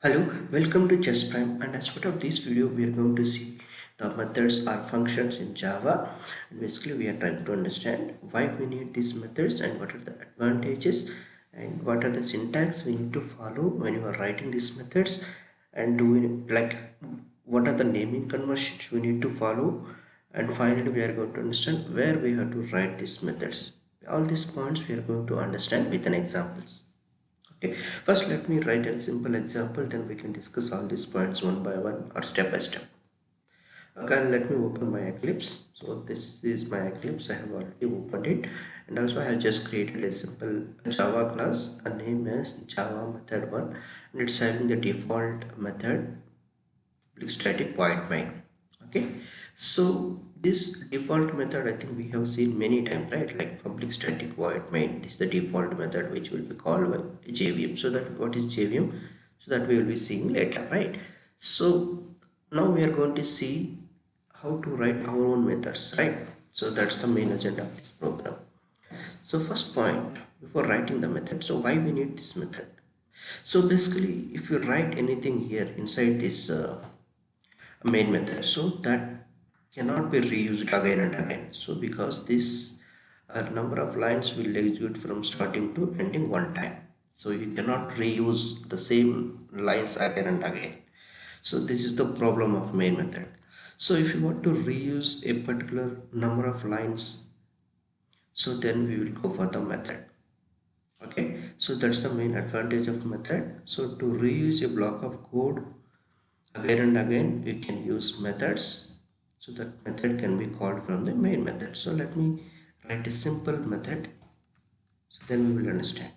Hello, welcome to Chess Prime, and as part of this video we are going to see the methods or functions in Java. And basically we are trying to understand why we need these methods and what are the advantages and what are the syntax we need to follow when you are writing these methods, and do we like what are the naming conventions we need to follow, and finally we are going to understand where we have to write these methods. All these points we are going to understand with an examples. Okay, first let me write a simple example, then we can discuss all these points one by one or step by step. Okay, let me open my Eclipse. So this is my Eclipse. I have already opened it, and also I have just created a simple Java class. A name is Java method one, and it's having the default method public static void main. Okay, so this default method I think we have seen many times, right? Like public static void main, this is the default method which will be called by JVM. So that what is JVM, so that we will be seeing later, right? So now we are going to see how to write our own methods, right? So that's the main agenda of this program. So first point, before writing the method, so why we need this method? So basically if you write anything here inside this main method, so that cannot be reused again and again. So because this number of lines will execute from starting to ending one time, so you cannot reuse the same lines again and again. So this is the problem of main method. So if you want to reuse a particular number of lines, so then we will go for the method. Okay, so that's the main advantage of method. So to reuse a block of code again and again, we can use methods. So that method can be called from the main method. So let me write a simple method, so then we will understand.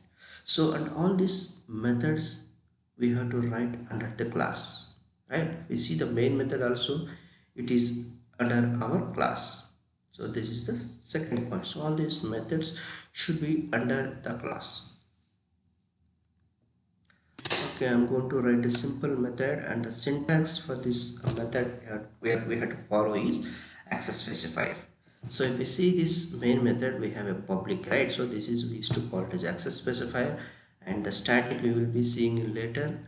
So and all these methods we have to write under the class, right? We see the main method also, it is under our class. So this is the second point. So all these methods should be under the class. Okay, I'm going to write a simple method, and the syntax for this method where we have to follow is access specifier. So if we see this main method, we have a public, right? So this is we used to call it as access specifier, and the static we will be seeing later.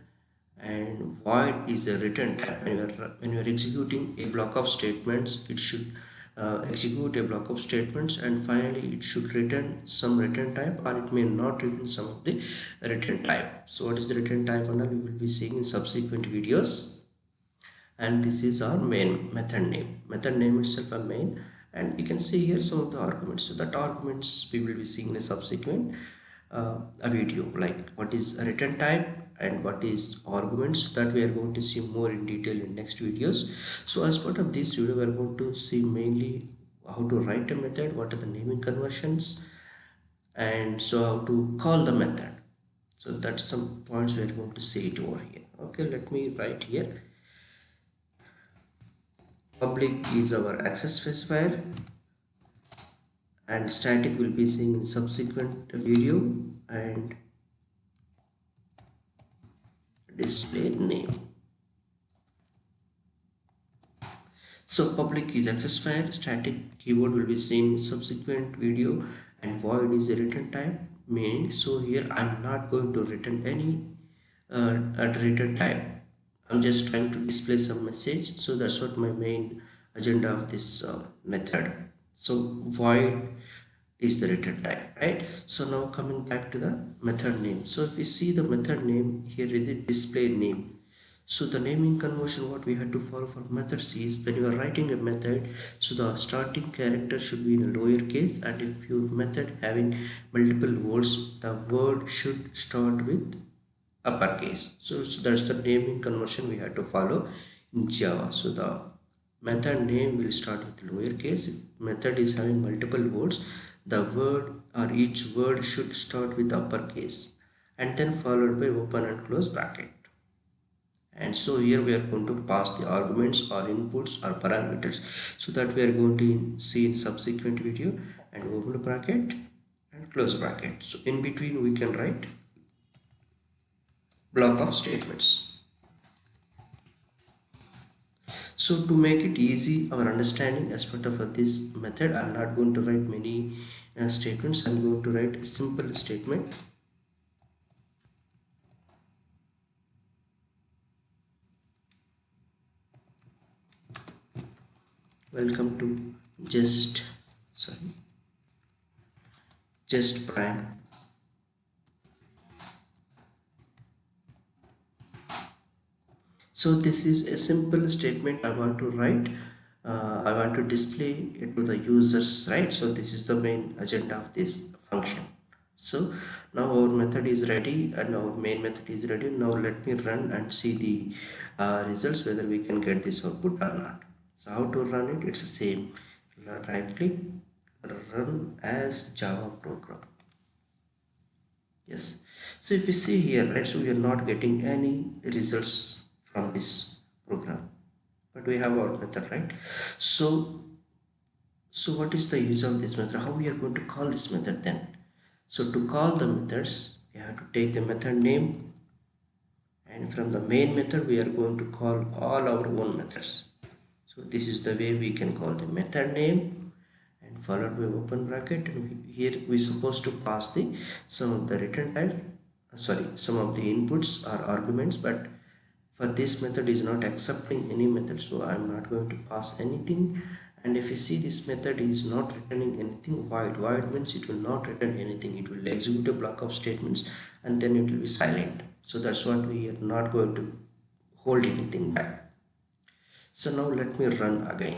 And void is a return type. When you are executing a block of statements, it should execute a block of statements, and finally it should return some return type, or it may not return some of the return type. So what is the return type, and all we will be seeing in subsequent videos. And this is our main method name itself a main, and you can see here some of the arguments. So that arguments we will be seeing in a subsequent a video, like what is a return type and what is arguments, that we are going to see more in detail in next videos. So as part of this video we are going to see mainly how to write a method, what are the naming conversions, and so how to call the method. So that's some points we are going to see it over here. Okay, let me write here. Public is our access specifier, and static will be seen in subsequent video, and display name. So public is access file, static keyword will be seen in subsequent video, and void is a return type, meaning so here I'm not going to return any return type. I'm just trying to display some message. So that's what my main agenda of this method. So void is the return type, right? So now coming back to the method name. So if we see the method name, here is the display name. So the naming conversion what we had to follow for methods is, when you are writing a method, so the starting character should be in a lower case, and if your method having multiple words, the word should start with uppercase. So that's the naming conversion we have to follow in Java. So the method name will start with lowercase. If method is having multiple words, the word or each word should start with uppercase and then followed by open and close bracket. And so here we are going to pass the arguments or inputs or parameters, so that we are going to see in subsequent video, and open bracket and close bracket. So in between we can write block of statements. So to make it easy our understanding as part of this method, I'm not going to write many statements. I'm going to write a simple statement. Welcome to just sorry just prime. So this is a simple statement I want to write. I want to display it to the users, right? So this is the main agenda of this function. So now our method is ready and our main method is ready. Now let me run and see the results, whether we can get this output or not. So how to run it? It's the same. Right click, run as Java program. Yes. So if you see here, right, so we are not getting any results from this program, but we have our method, right? So what is the use of this method? How we are going to call this method then? So to call the methods, we have to take the method name, and from the main method we are going to call all our own methods. So this is the way we can call the method name, and followed by open bracket, and here we supposed to pass the some of the return type, sorry, some of the inputs or arguments, but for this method is not accepting any method, so I am not going to pass anything. And if you see, this method is not returning anything. Void means it will not return anything, it will execute a block of statements and then it will be silent. So that's what we are not going to hold anything back. So now let me run again.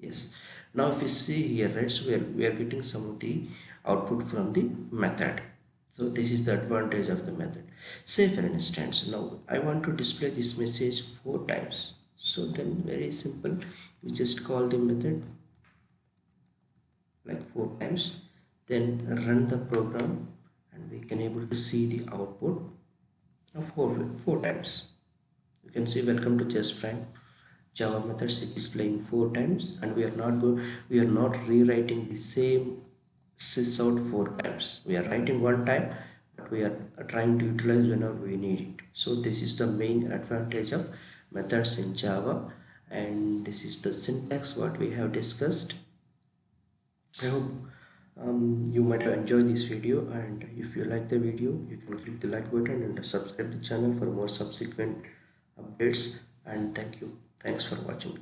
Yes, now if you see here, right, so we are getting some of the output from the method. So this is the advantage of the method. Say for instance, now I want to display this message 4 times. So then very simple, you just call the method like 4 times, then run the program, and we can able to see the output of four times. You can see welcome to just prime. Java methods is displaying 4 times, and we are not rewriting the same sys out 4 times. We are writing 1 time, but we are trying to utilize whenever we need it. So this is the main advantage of methods in Java, and this is the syntax what we have discussed. I hope you might have enjoyed this video, and if you like the video, you can click the like button and subscribe the channel for more subsequent updates. And thank you. Thanks for watching.